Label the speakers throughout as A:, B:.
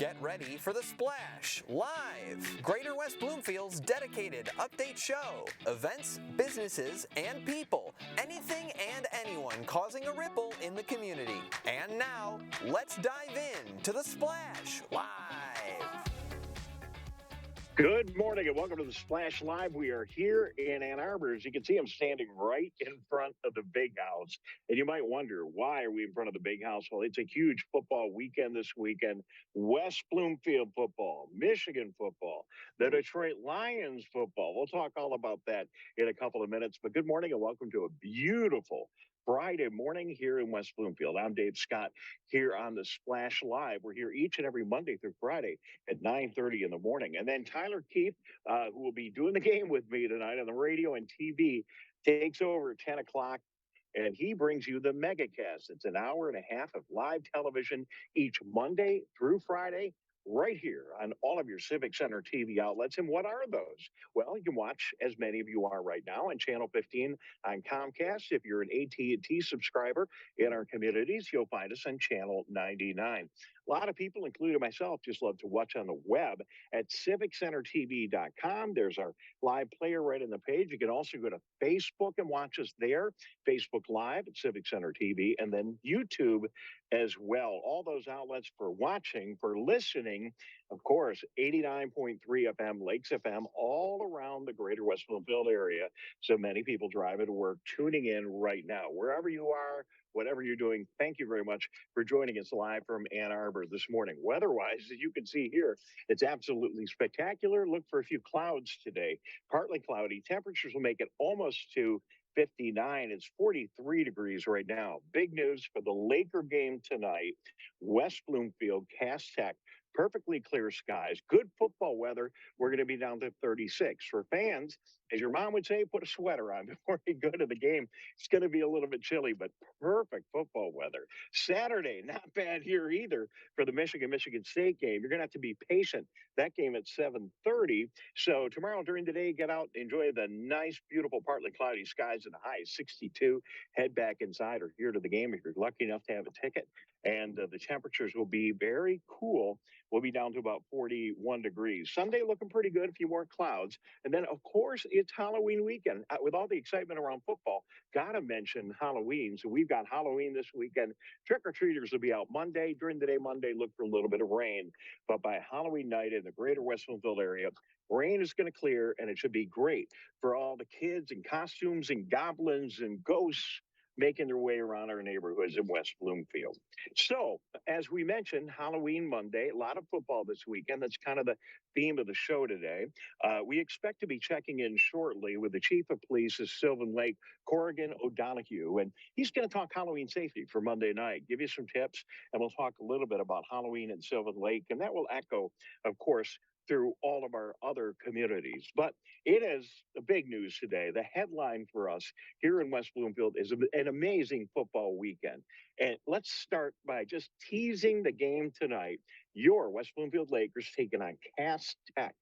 A: Get ready for The Splash Live, Greater West Bloomfield's dedicated update show. Events, businesses, and people. Anything and anyone causing a ripple in the community. And now, let's dive in to The Splash Live.
B: Good morning and welcome to the Splash Live. We are here in Ann Arbor. As you can see, I'm standing right in front of the big house. And you might wonder, why are we in front of the big house? Well, it's a huge football weekend this weekend. West Bloomfield football, Michigan football, the Detroit Lions football. We'll talk all about that in a couple of minutes. But good morning and welcome to a beautiful Friday morning here in West Bloomfield. I'm Dave Scott here on the Splash Live. We're here each and every Monday through Friday at 9:30 in the morning. And then Tyler Kieft, who will be doing the game with me tonight on the radio and TV, takes over at 10 o'clock. And he brings you the MegaCast. It's an hour and a half of live television each Monday through Friday, right here on all of your Civic Center TV outlets. And what are those? Well, you can watch, as many of you are right now, on Channel 15 on Comcast. If you're an AT&T subscriber in our communities, you'll find us on Channel 99. A lot of people, including myself, just love to watch on the web at civiccentertv.com. There's our live player right on the page. You can also go to Facebook and watch us there, Facebook Live at Civic Center TV, and then YouTube as well. All those outlets for watching, for listening, of course, 89.3 FM, Lakes FM, all around the Greater West Bloomfield area. So many people driving to work, tuning in right now. Wherever you are, whatever you're doing, thank you very much for joining us live from Ann Arbor this morning. Weather-wise, as you can see here, it's absolutely spectacular. Look for a few clouds today. Partly cloudy. Temperatures will make it almost to 59. It's 43 degrees right now. Big news for the Laker game tonight. West Bloomfield, Cass Tech. Perfectly clear skies, good football weather. We're going to be down to 36. For fans, as your mom would say, put a sweater on before you go to the game. It's going to be a little bit chilly, but perfect football weather. Saturday, not bad here either for the Michigan State game. You're going to have to be patient. That game at 7:30. So tomorrow during the day, get out, enjoy the nice, beautiful, partly cloudy skies and the high 62. Head back inside or here to the game if you're lucky enough to have a ticket. And the temperatures will be very cool. We'll be down to about 41 degrees. Sunday looking pretty good, a few more clouds. And then, of course, it's Halloween weekend. With all the excitement around football, got to mention Halloween. So we've got Halloween this weekend. Trick-or-treaters will be out Monday. During the day, Monday, look for a little bit of rain. But by Halloween night in the Greater West Bloomfield area, rain is going to clear, and it should be great for all the kids and costumes and goblins and ghosts making their way around our neighborhoods in West Bloomfield. So, as we mentioned, Halloween Monday, a lot of football this weekend. That's kind of the theme of the show today. We expect to be checking in shortly with the Chief of Police of Sylvan Lake, Corrigan O'Donoghue, and he's going to talk Halloween safety for Monday night, give you some tips, and we'll talk a little bit about Halloween in Sylvan Lake, and that will echo, of course, through all of our other communities. But it is the big news today. The headline for us here in West Bloomfield is an amazing football weekend. And let's start by just teasing the game tonight. Your West Bloomfield Lakers taking on Cass Tech.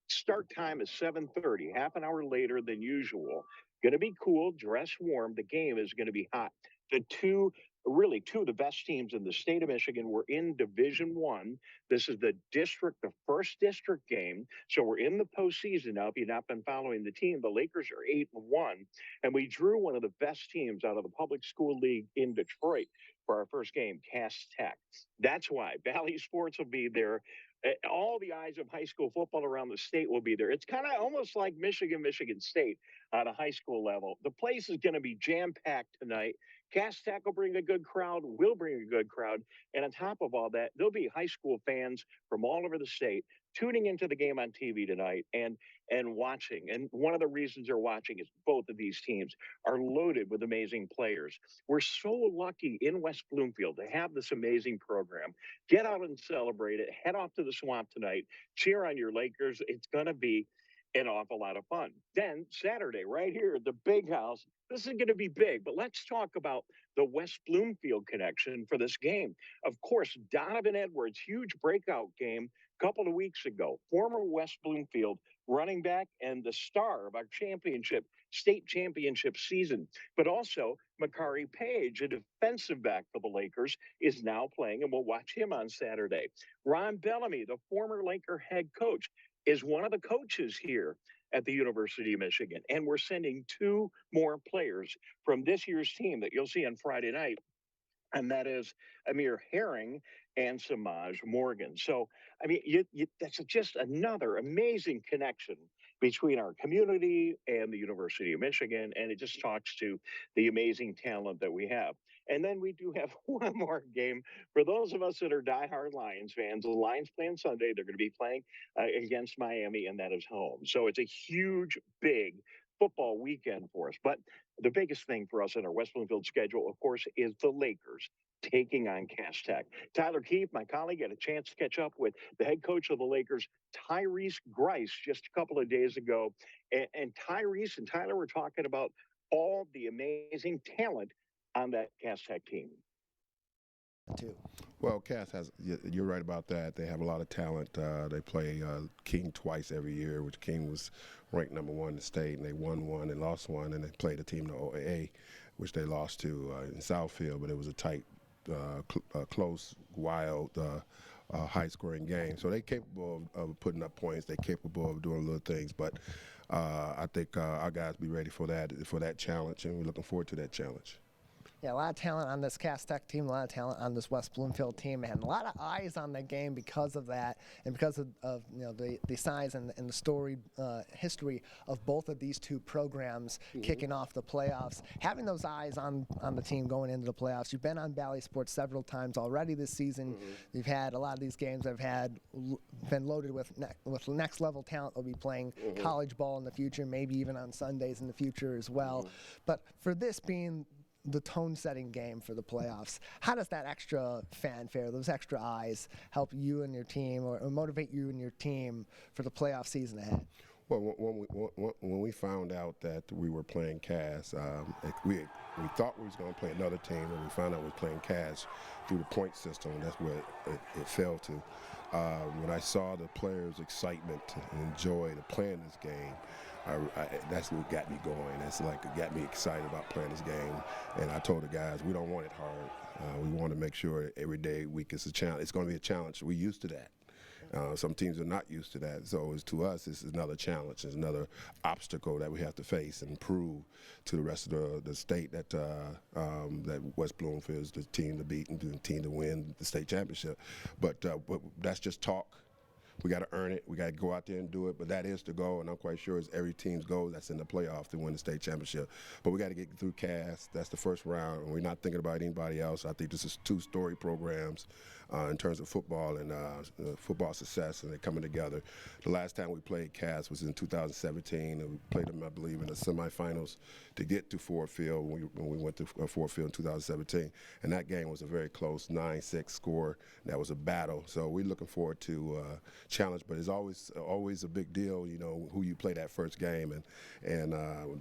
B: Start time is 7:30, half an hour later than usual. Going to be cool, dress warm. The game is going to be hot. Two of the best teams in the state of Michigan were in Division I. This is the first district game. So we're in the postseason now. If you've not been following the team, the Lakers are 8-1. And we drew one of the best teams out of the public school league in Detroit for our first game, Cass Tech. That's why Valley Sports will be there. All the eyes of high school football around the state will be there. It's kind of almost like Michigan State on a high school level. The place is going to be jam-packed tonight. Cass Tech will bring a good crowd, will bring a good crowd. And on top of all that, there'll be high school fans from all over the state tuning into the game on TV tonight and watching. And one of the reasons they're watching is both of these teams are loaded with amazing players. We're so lucky in West Bloomfield to have this amazing program. Get out and celebrate it. Head off to the swamp tonight. Cheer on your Lakers. It's going to be an awful lot of fun. Then Saturday, right here at the Big House, this is going to be big, but let's talk about the West Bloomfield connection for this game. Of course, Donovan Edwards, huge breakout game a couple of weeks ago. Former West Bloomfield running back and the star of our state championship season. But also, Makari Page, a defensive back for the Lakers, is now playing, and we'll watch him on Saturday. Ron Bellamy, the former Laker head coach, is one of the coaches here at the University of Michigan. And we're sending two more players from this year's team that you'll see on Friday night, and that is Amir Herring and Samaj Morgan. So, I mean, that's just another amazing connection between our community and the University of Michigan, and it just talks to the amazing talent that we have. And then we do have one more game for those of us that are diehard Lions fans. The Lions play on Sunday. They're going to be playing against Miami, and that is home. So it's a huge, big football weekend for us. But the biggest thing for us in our West Bloomfield schedule, of course, is the Lakers taking on Cass Tech. Tyler Kieft, my colleague, had a chance to catch up with the head coach of the Lakers, Tyrice Grice, just a couple of days ago. And Tyrice and Tyler were talking about all the amazing talent on that Cass Tech team.
C: Too.
D: Well, Cass has, you're right about that. They have a lot of talent. They play King twice every year, which King was ranked #1 in the state, and they won one and lost one, and they played a team in the OAA, which they lost to in Southfield, but it was a tight, close, wild, high-scoring game. So they're capable of putting up points. They're capable of doing little things, but I think our guys be ready for that challenge, and we're looking forward to that challenge.
C: Yeah, a lot of talent on this Cass Tech team, a lot of talent on this West Bloomfield team, and a lot of eyes on the game because of that, and because of the size and the storied history of both of these two programs kicking off the playoffs. Having those eyes on the team going into the playoffs. You've been on Bally Sports several times already this season. You've had a lot of these games that have been loaded with next level talent. They'll be playing college ball in the future, maybe even on Sundays in the future as well. But for this being the tone-setting game for the playoffs, how does that extra fanfare, those extra eyes, help you and your team, or motivate you and your team for the playoff season ahead?
D: Well, when we found out that we were playing Cass, we thought we was going to play another team, and we found out we were playing Cass through the point system. That's where it fell to. When I saw the players' excitement and joy to playing this game, that's what got me going. That's like it got me excited about playing this game. And I told the guys, we don't want it hard. We want to make sure every day week is a challenge. It's going to be a challenge. We're used to that. Some teams are not used to that. So to us, this is another challenge. It's another obstacle that we have to face and prove to the rest of the state that that West Bloomfield is the team to beat and the team to win the state championship. But that's just talk. We got to earn it. We got to go out there and do it. But that is the goal, and I'm quite sure it's every team's goal that's in the playoff to win the state championship. But we got to get through Cass. That's the first round, and we're not thinking about anybody else. I think this is two story programs in terms of football and football success, and they're coming together. The last time we played Cass was in 2017, and we played them, I believe, in the semifinals to get to Ford Field when we went to Ford Field in 2017. And that game was a very close 9-6 score. That was a battle. So we're looking forward to challenge, but it's always a big deal, you know, who you play that first game, and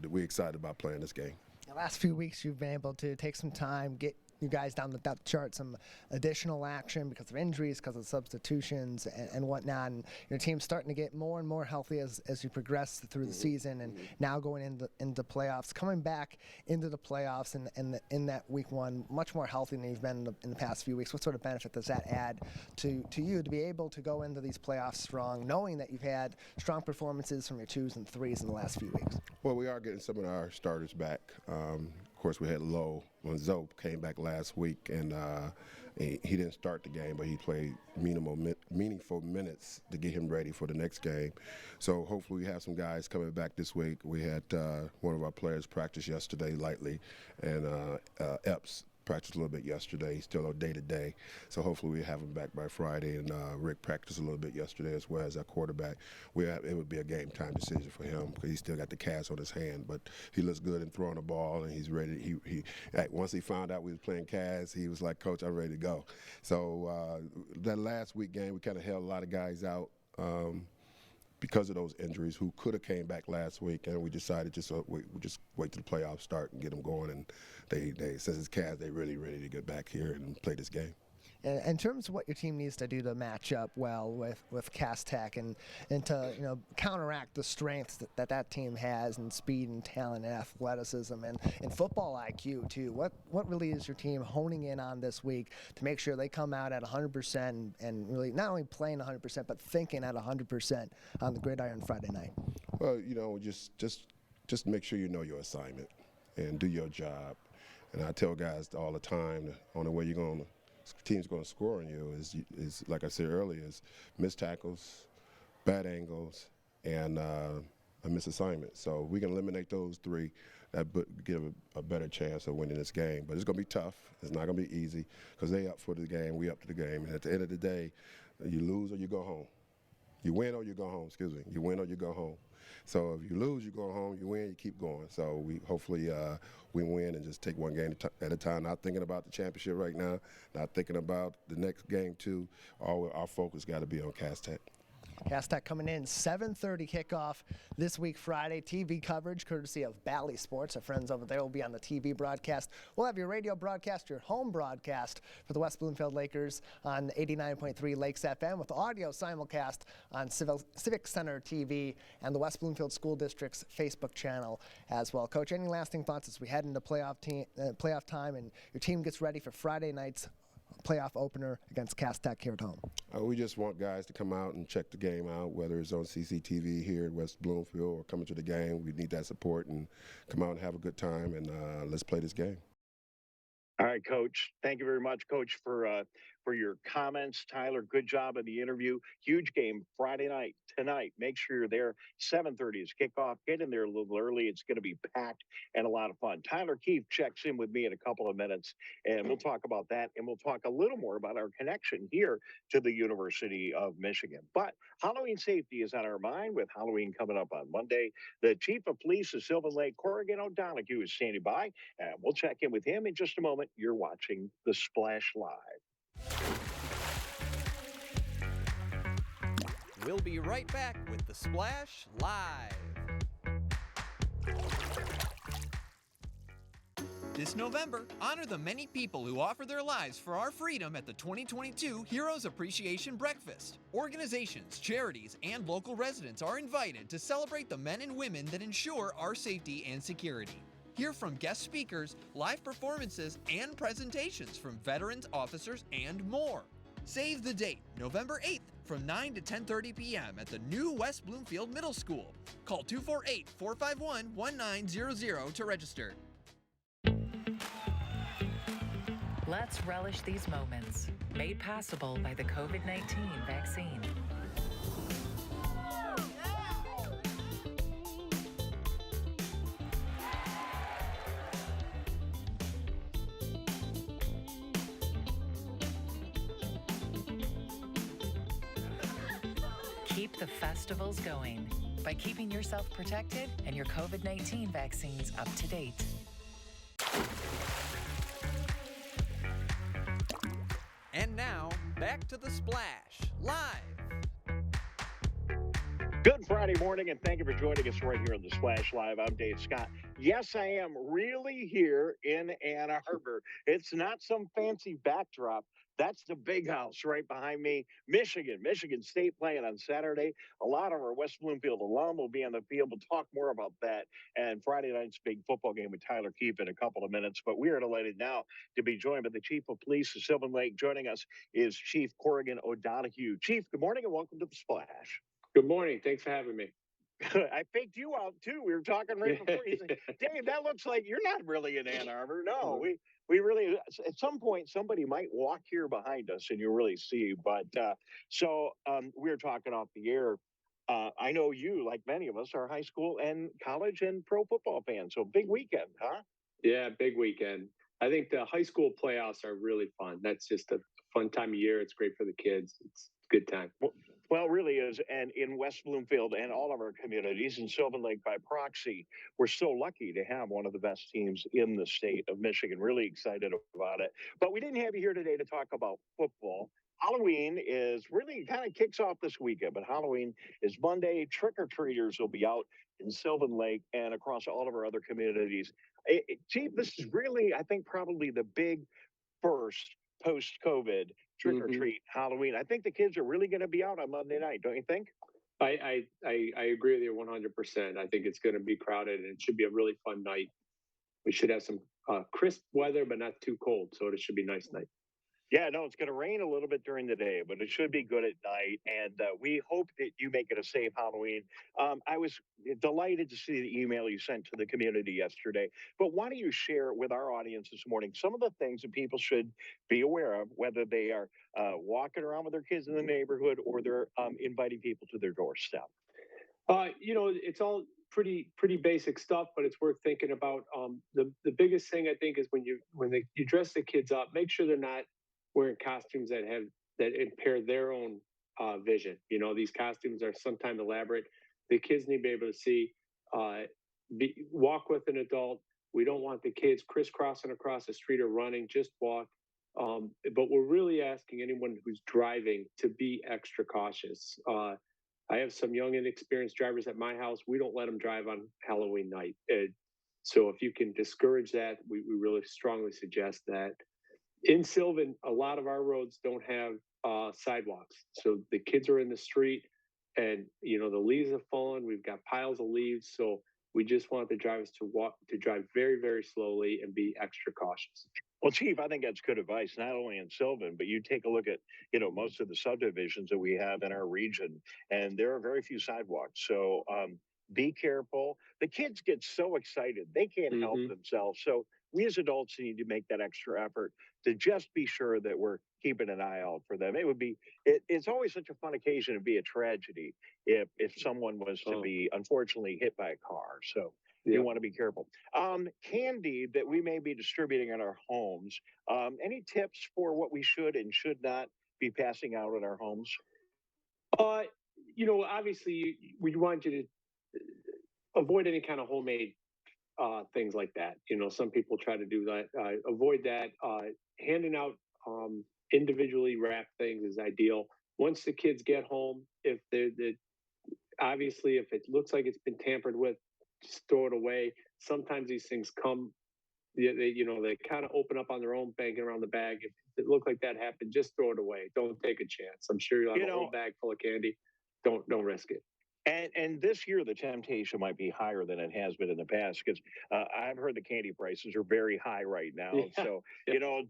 D: we're excited about playing this game.
C: The last few weeks you've been able to take some time, get you guys down the depth chart, some additional action because of injuries, because of substitutions and whatnot, and your team's starting to get more and more healthy as you progress through the season, and now going into playoffs, coming back into the playoffs and in that week one, much more healthy than you've been in the past few weeks. What sort of benefit does that add to you to be able to go into these playoffs strong, knowing that you've had strong performances from your 2s and 3s in the last few weeks?
D: Well, we are getting some of our starters back. Of course, we had Lowe when Zoe came back last week, and he didn't start the game, but he played meaningful minutes to get him ready for the next game. So hopefully we have some guys coming back this week. We had one of our players practice yesterday lightly, and Epps practiced a little bit yesterday. He's still on day-to-day, so hopefully we have him back by Friday. And Rick practiced a little bit yesterday as well as our quarterback. It would be a game-time decision for him because he's still got the cast on his hand, but he looks good in throwing the ball, and he's ready. Once he found out we was playing Cass, he was like, "Coach, I'm ready to go." So that last week game, we kind of held a lot of guys out. because of those injuries, who could have came back last week, and we decided we just wait till the playoffs start and get them going. And they since it's Cavs, they really ready to get back here and play this game.
C: In terms of what your team needs to do to match up well with Cass Tech and to counteract the strengths that team has in speed and talent and athleticism and football IQ too, what really is your team honing in on this week to make sure they come out at 100% and really not only playing 100% but thinking at 100% on the Gridiron Friday night?
D: Well, just make sure you know your assignment and do your job. And I tell guys all the time, the only way team's going to score on you is like I said earlier, is missed tackles, bad angles, and a missed assignment. So we can eliminate those three. That give a better chance of winning this game. But it's going to be tough. It's not going to be easy because they up for the game, we up to the game. And at the end of the day, you lose or you go home. You win or you go home. Excuse me. You win or you go home. So if you lose, you go home. You win, you keep going. So we hopefully we win and just take one game at a time. Not thinking about the championship right now. Not thinking about the next game too. Our focus got to be on Cass Tech.
C: Cass Tech coming in 7:30 kickoff this week Friday. TV coverage courtesy of Bally Sports. Our friends over there will be on the TV broadcast. We'll have your radio broadcast, your home broadcast for the West Bloomfield Lakers on 89.3 Lakes FM with audio simulcast on Civic Center TV and the West Bloomfield School District's Facebook channel as well. Coach, any lasting thoughts as we head into playoff time and your team gets ready for Friday night's playoff opener against Cass Tech here at home?
D: We just want guys to come out and check the game out, whether it's on CCTV here at West Bloomfield or coming to the game. We need that support and come out and have a good time, and let's play this game.
B: All right, Coach. Thank you very much, Coach, for your comments. Tyler, good job in the interview. Huge game Friday night, tonight. Make sure you're there. 7:30 is kickoff. Get in there a little early. It's going to be packed and a lot of fun. Tyler Kieft checks in with me in a couple of minutes, and we'll talk about that, and we'll talk a little more about our connection here to the University of Michigan. But Halloween safety is on our mind with Halloween coming up on Monday. The Chief of Police of Sylvan Lake, Corrigan O'Donoghue, is standing by, and we'll check in with him in just a moment. You're watching the Splash Live.
A: We'll be right back with the Splash Live. This November, honor the many people who offer their lives for our freedom at the 2022 Heroes Appreciation Breakfast. Organizations, charities, and local residents are invited to celebrate the men and women that ensure our safety and security. Hear from guest speakers, live performances, and presentations from veterans, officers, and more. Save the date, November 8th from 9 to 10:30 p.m. at the new West Bloomfield Middle School. Call 248-451-1900 to register.
E: Let's relish these moments, made possible by the COVID-19 vaccine. Keep the festivals going by keeping yourself protected and your COVID-19 vaccines up to date.
A: And now, back to the Splash Live.
B: Good Friday morning, and thank you for joining us right here on the Splash Live. I'm Dave Scott. Yes, I am really here in Ann Arbor. It's not some fancy backdrop. That's the big house right behind me. Michigan State playing on Saturday. A lot of our West Bloomfield alum will be on the field. We'll talk more about that. And Friday night's big football game with Tyler Kieft in a couple of minutes. But we are delighted now to be joined by the Chief of Police of Sylvan Lake. Joining us is Chief Corrigan O'Donoghue. Chief, good morning and welcome to the Splash.
F: Good morning. Thanks for having me.
B: I faked you out too. We were talking right before. You said, Dave, that looks like you're not really in Ann Arbor. No, we really, at some point, somebody might walk here behind us and you'll really see. But we were talking off the air. I know you, like many of us, are high school and college and pro football fans. So big weekend, huh?
F: Yeah, big weekend. I think the high school playoffs are really fun. That's just a fun time of year. It's great for the kids. It's a good time.
B: Well, it really is. And in West Bloomfield and all of our communities in Sylvan Lake by proxy, we're so lucky to have one of the best teams in the state of Michigan. Really excited about it. But we didn't have you here today to talk about football. Halloween is really kind of kicks off this weekend, but Halloween is Monday. Trick-or-treaters will be out in Sylvan Lake and across all of our other communities. Chief, this is really, I think, probably the big first post-COVID trick-or-treat Halloween. I think the kids are really going to be out on Monday night, don't you think?
F: I agree with you 100%. I think it's going to be crowded, and it should be a really fun night. We should have some crisp weather, but not too cold, so it should be a nice night.
B: Yeah, no, it's going to rain a little bit during the day, but it should be good at night. And we hope that you make it a safe Halloween. I was delighted to see the email you sent to the community yesterday. But why don't you share with our audience this morning some of the things that people should be aware of, whether they are walking around with their kids in the neighborhood or they're inviting people to their doorstep?
F: It's all pretty basic stuff, but it's worth thinking about. The biggest thing I think is when you dress the kids up, make sure they're not wearing costumes that impair their own vision. These costumes are sometimes elaborate. The kids need to be able to see, walk with an adult. We don't want the kids crisscrossing across the street or running, just walk. But we're really asking anyone who's driving to be extra cautious. I have some young, inexperienced drivers at my house. We don't let them drive on Halloween night. So if you can discourage that, we really strongly suggest that. In Sylvan, a lot of our roads don't have sidewalks. So the kids are in the street and, the leaves have fallen. We've got piles of leaves. So we just want the drivers to drive very, very slowly and be extra cautious.
B: Well, Chief, I think that's good advice, not only in Sylvan, but you take a look at, most of the subdivisions that we have in our region, and there are very few sidewalks. So be careful. The kids get so excited, they can't help themselves. So we as adults need to make that extra effort to just be sure that we're keeping an eye out for them. It's always such a fun occasion to be a tragedy if someone was to be unfortunately hit by a car. So you want to be careful. Candy that we may be distributing in our homes. Any tips for what we should and should not be passing out in our homes?
F: Obviously we want you to avoid any kind of homemade things like that. Some people try to do that. Avoid that. Handing out individually wrapped things is ideal. Once the kids get home, if obviously if it looks like it's been tampered with, just throw it away. Sometimes these things come, they kind of open up on their own, banging around the bag. If it looked like that happened, just throw it away. Don't take a chance. I'm sure you'll have a whole bag full of candy. Don't risk it.
B: And this year, the temptation might be higher than it has been in the past because I've heard the candy prices are very high right now. Yeah. So,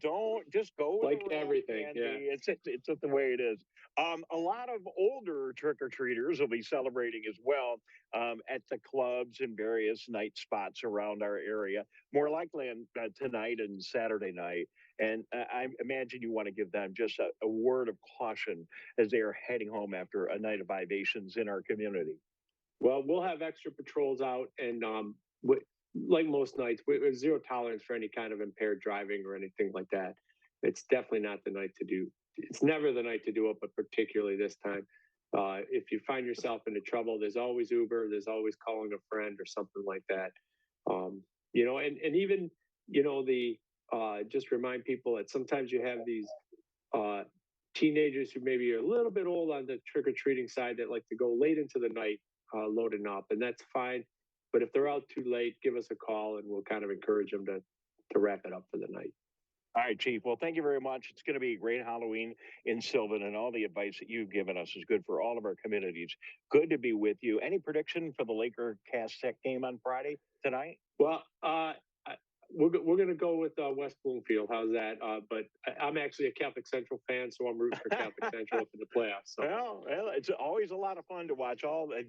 B: don't just go with
F: like everything.
B: Candy.
F: Yeah.
B: It's just the way it is. A lot of older trick-or-treaters will be celebrating as well at the clubs and various night spots around our area, more likely on tonight and Saturday night. And I imagine you want to give them just a word of caution as they are heading home after a night of libations in our community.
F: Well, we'll have extra patrols out, and like most nights, with zero tolerance for any kind of impaired driving or anything like that. It's definitely not the night to do. It's never the night to do it, but particularly this time. If you find yourself into trouble, there's always Uber, there's always calling a friend or something like that. And even, just remind people that sometimes you have these teenagers who maybe are a little bit old on the trick-or-treating side that like to go late into the night loading up, and that's fine. But if they're out too late, give us a call and we'll kind of encourage them to wrap it up for the night.
B: All right, Chief. Well, thank you very much. It's going to be a great Halloween in Sylvan, and all the advice that you've given us is good for all of our communities. Good to be with you. Any prediction for the Laker Tech game on Friday tonight?
F: Well, we're going to go with West Bloomfield. How's that? But I'm actually a Catholic Central fan, so I'm rooting for Catholic Central in the playoffs. So.
B: Well, it's always a lot of fun to watch all the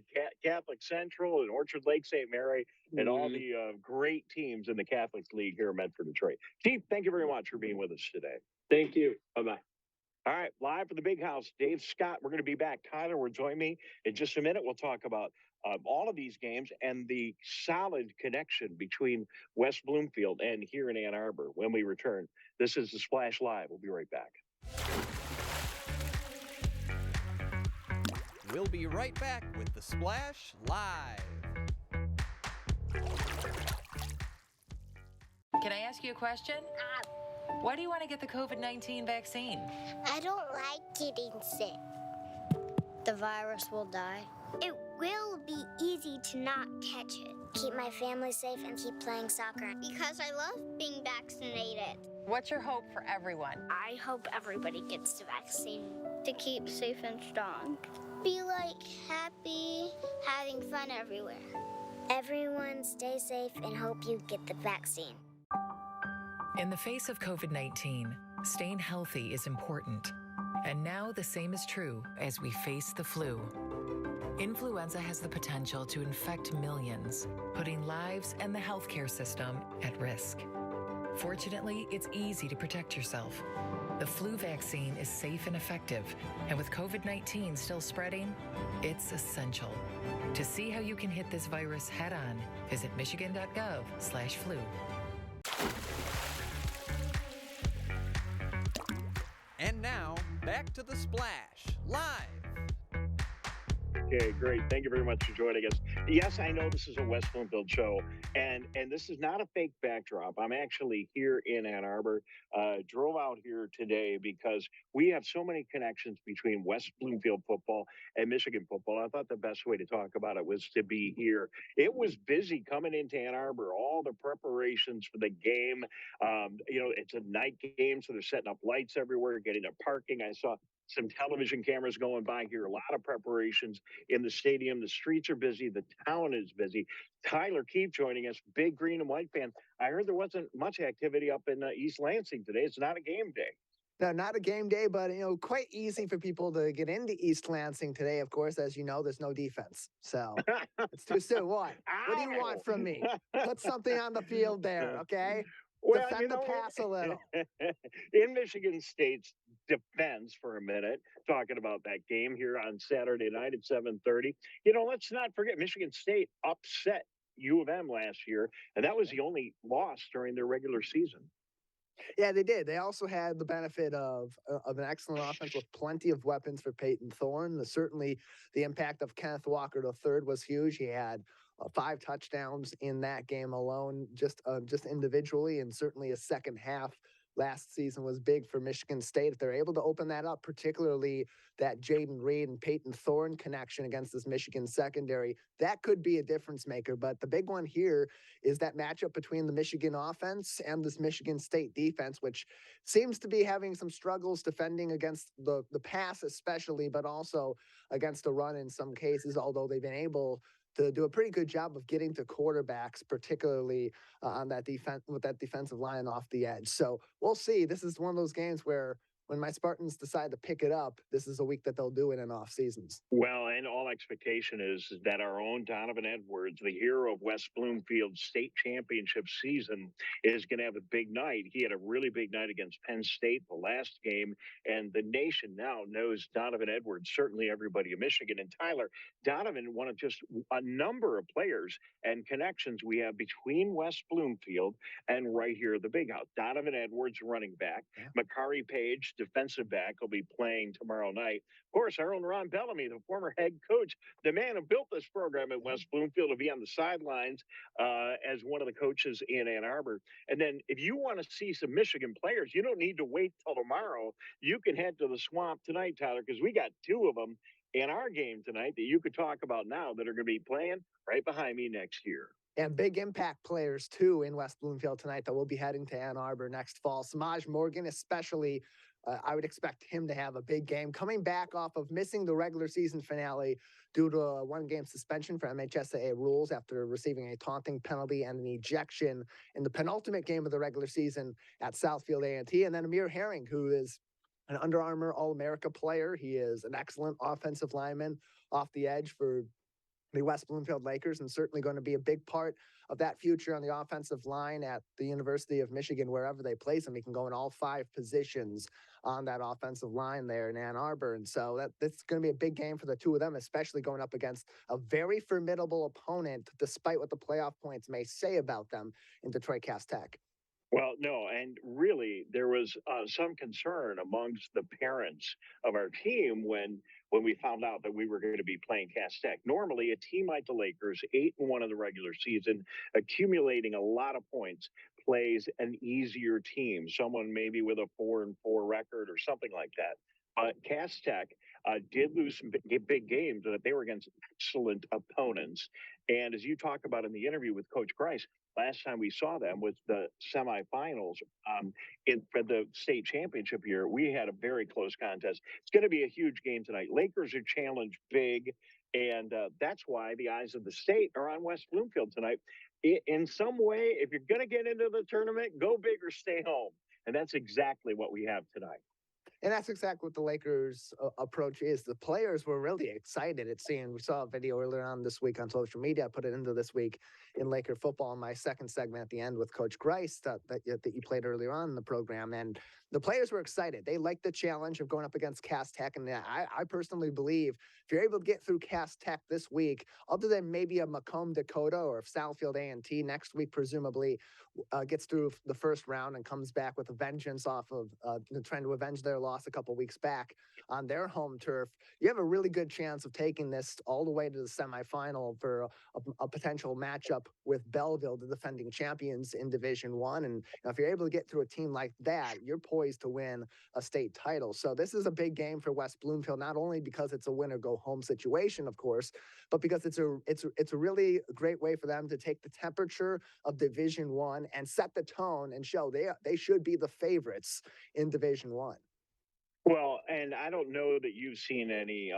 B: Catholic Central and Orchard Lake St. Mary and all the great teams in the Catholic League here in Medford, Detroit. Chief, thank you very much for being with us today.
F: Thank you. Bye-bye.
B: All right, live from the Big House, Dave Scott. We're going to be back. Tyler will join me in just a minute. We'll talk about all of these games and the solid connection between West Bloomfield and here in Ann Arbor when we return. This is the Splash Live. We'll be right back.
A: We'll be right back with the Splash Live.
E: Can I ask you a question? Why do you want to get the COVID-19 vaccine?
G: I don't like getting sick.
H: The virus will die.
G: It will be easy to not catch it.
H: Keep my family safe and keep playing soccer.
G: Because I love being vaccinated.
E: What's your hope for everyone?
G: I hope everybody gets the vaccine.
H: To keep safe and strong.
G: Be like happy, having fun everywhere.
H: Everyone stay safe and hope you get the vaccine.
E: In the face of COVID-19, staying healthy is important. And now the same is true as we face the flu. Influenza has the potential to infect millions, putting lives and the healthcare system at risk. Fortunately, it's easy to protect yourself. The flu vaccine is safe and effective, and with COVID-19 still spreading, it's essential. To see how you can hit this virus head-on, visit michigan.gov/flu.
A: And now, back to the Splash, live.
B: Okay, great. Thank you very much for joining us. Yes, I know this is a West Bloomfield show, and this is not a fake backdrop. I'm actually here in Ann Arbor. Drove out here today because we have so many connections between West Bloomfield football and Michigan football. I thought the best way to talk about it was to be here. It was busy coming into Ann Arbor, all the preparations for the game. It's a night game, so they're setting up lights everywhere, getting their parking. I saw some television cameras going by here, a lot of preparations in the stadium. The streets are busy. The town is busy. Tyler Kieft joining us, big green and white fan. I heard there wasn't much activity up in East Lansing today. It's not a game day.
C: No, not a game day, but quite easy for people to get into East Lansing today. Of course, as you know, there's no defense, so it's too soon. What do you want from me? Put something on the field there, okay?
B: Well,
C: defend the pass a little.
B: In Michigan State's defense for a minute, talking about that game here on Saturday night at 7:30. Let's not forget Michigan State upset U of M last year, and that was the only loss during their regular season.
C: Yeah, they did. They also had the benefit of an excellent offense with plenty of weapons for Peyton Thorne. Certainly, the impact of Kenneth Walker III was huge. He had 5 touchdowns in that game alone, just individually, and certainly a second half last season was big for Michigan State. If they're able to open that up, particularly that Jaden Reed and Peyton Thorne connection against this Michigan secondary, that could be a difference maker. But the big one here is that matchup between the Michigan offense and this Michigan State defense, which seems to be having some struggles defending against the pass especially, but also against the run in some cases, although they've been able to do a pretty good job of getting to quarterbacks, particularly on that defense with that defensive line off the edge. So we'll see. This is one of those games where when my Spartans decide to pick it up, this is a week that they'll do it in off seasons.
B: Well, and all expectation is that our own Donovan Edwards, the hero of West Bloomfield state championship season, is going to have a big night. He had a really big night against Penn State the last game, and the nation now knows Donovan Edwards, certainly everybody in Michigan. And Tyler, Donovan, one of just a number of players and connections we have between West Bloomfield and right here at the Big House. Donovan Edwards, running back. Yeah. Makari Page, defensive back, will be playing tomorrow night. Of course, our own Ron Bellamy, the former head coach, the man who built this program at West Bloomfield, will be on the sidelines as one of the coaches in Ann Arbor. And then if you want to see some Michigan players, you don't need to wait till tomorrow. You can head to the Swamp tonight, Tyler, because we got 2 of them in our game tonight that you could talk about now that are going to be playing right behind me next year.
C: And big impact players, too, in West Bloomfield tonight that will be heading to Ann Arbor next fall. Samaj Morgan, especially, I would expect him to have a big game. Coming back off of missing the regular season finale due to a 1-game suspension for MHSAA rules after receiving a taunting penalty and an ejection in the penultimate game of the regular season at Southfield A&T. And then Amir Herring, who is an Under Armour All-America player. He is an excellent offensive lineman off the edge for the West Bloomfield Lakers, and certainly going to be a big part of that future on the offensive line at the University of Michigan, wherever they place him. He can go in all 5 positions on that offensive line there in Ann Arbor. And so that's going to be a big game for the 2 of them, especially going up against a very formidable opponent, despite what the playoff points may say about them in Detroit Cast Tech.
B: Well, no, and really there was some concern amongst the parents of our team when we found out that we were going to be playing Cast Tech. Normally, a team like the Lakers, 8-1 in the regular season, accumulating a lot of points, plays an easier team, someone maybe with a 4-4 record or something like that. But Cass Tech did lose some big games, but they were against excellent opponents. And as you talk about in the interview with Coach Grice, last time we saw them was the semifinals for the state championship year. We had a very close contest. It's going to be a huge game tonight. Lakers are challenged big, and that's why the eyes of the state are on West Bloomfield tonight. In some way, if you're going to get into the tournament, go big or stay home. And that's exactly what we have tonight.
C: And that's exactly what the Lakers' approach is. The players were really excited at seeing. We saw a video earlier on this week on social media. I put it into this week in Laker football in my second segment at the end with Coach Grice that you played earlier on in the program. And the players were excited. They liked the challenge of going up against Cass Tech. And I personally believe if you're able to get through Cass Tech this week, other than maybe a Macomb, Dakota, or if Southfield A&T next week, presumably, gets through the first round and comes back with a vengeance off of trying to avenge their loss a couple weeks back on their home turf, you have a really good chance of taking this all the way to the semifinal for a potential matchup with Belleville, the defending champions in Division One. And if you're able to get through a team like that, you're poised to win a state title. So this is a big game for West Bloomfield, not only because it's a win or go home situation, of course, but because it's a really great way for them to take the temperature of Division One and set the tone and show they should be the favorites in Division One.
B: Well, and I don't know that you've seen any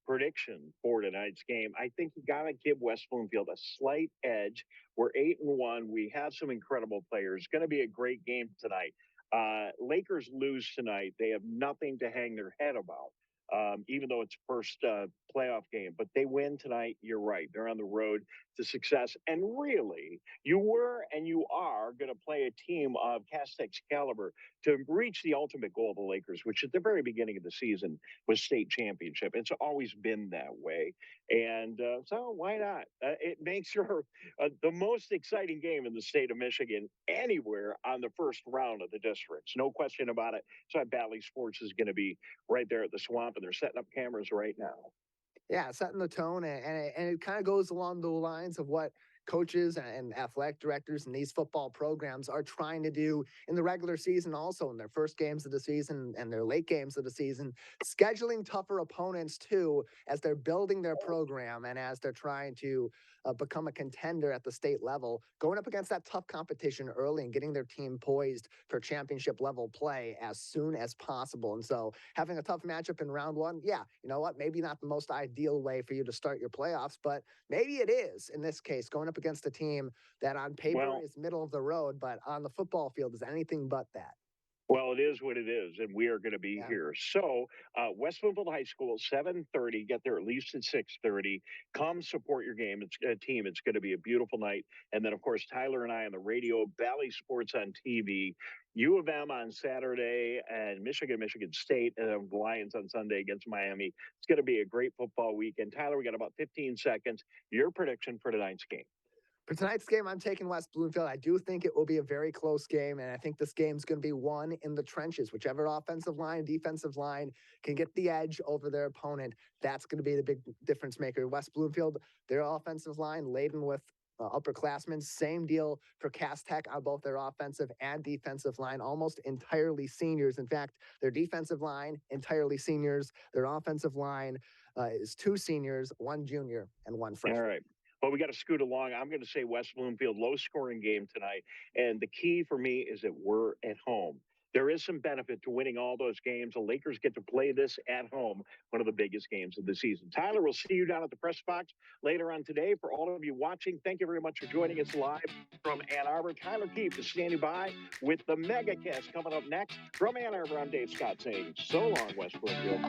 B: prediction for tonight's game. I think you got to give West Bloomfield a slight edge. We're 8-1. We have some incredible players. It's going to be a great game tonight. Lakers lose tonight. They have nothing to hang their head about, even though it's first playoff game. But they win tonight. You're right. They're on the road to success. And really, you were and you are going to play a team of Cass Tech's caliber to reach the ultimate goal of the Lakers, which at the very beginning of the season was state championship. It's always been that way. And so why not? It makes for the most exciting game in the state of Michigan anywhere on the first round of the districts. No question about it. So Valley Sports is going to be right there at the Swamp, and they're setting up cameras right now.
C: Yeah, setting the tone, and it kind of goes along the lines of what coaches and athletic directors in these football programs are trying to do in the regular season, also in their first games of the season and their late games of the season, scheduling tougher opponents too as they're building their program and as they're trying to become a contender at the state level, going up against that tough competition early and getting their team poised for championship level play as soon as possible. And so having a tough matchup in round one, yeah, you know what, maybe not the most ideal way for you to start your playoffs, but maybe it is in this case, going up against a team that on paper is middle of the road, but on the football field is anything but that.
B: Well, it is what it is, and we are going to be here. So, West Bloomfield High School, 7:30. Get there at least at 6:30. Come support your game. It's a team. It's going to be a beautiful night. And then, of course, Tyler and I on the radio, Valley Sports on TV, U of M on Saturday, and Michigan State, and the Lions on Sunday against Miami. It's going to be a great football weekend. Tyler, we got about 15 seconds. Your prediction for tonight's game?
C: For tonight's game, I'm taking West Bloomfield. I do think it will be a very close game, and I think this game's going to be won in the trenches. Whichever offensive line, defensive line can get the edge over their opponent, that's going to be the big difference maker. West Bloomfield, their offensive line laden with upperclassmen. Same deal for Cass Tech on both their offensive and defensive line, almost entirely seniors. In fact, their defensive line, entirely seniors. Their offensive line is 2 seniors, 1 junior, and 1 freshman.
B: All right. Well, we got to scoot along. I'm going to say West Bloomfield, low-scoring game tonight. And the key for me is that we're at home. There is some benefit to winning all those games. The Lakers get to play this at home, one of the biggest games of the season. Tyler, we'll see you down at the press box later on today. For all of you watching, thank you very much for joining us live from Ann Arbor. Tyler Kieft is standing by with the MegaCast coming up next. From Ann Arbor, I'm Dave Scott saying so long, West Bloomfield.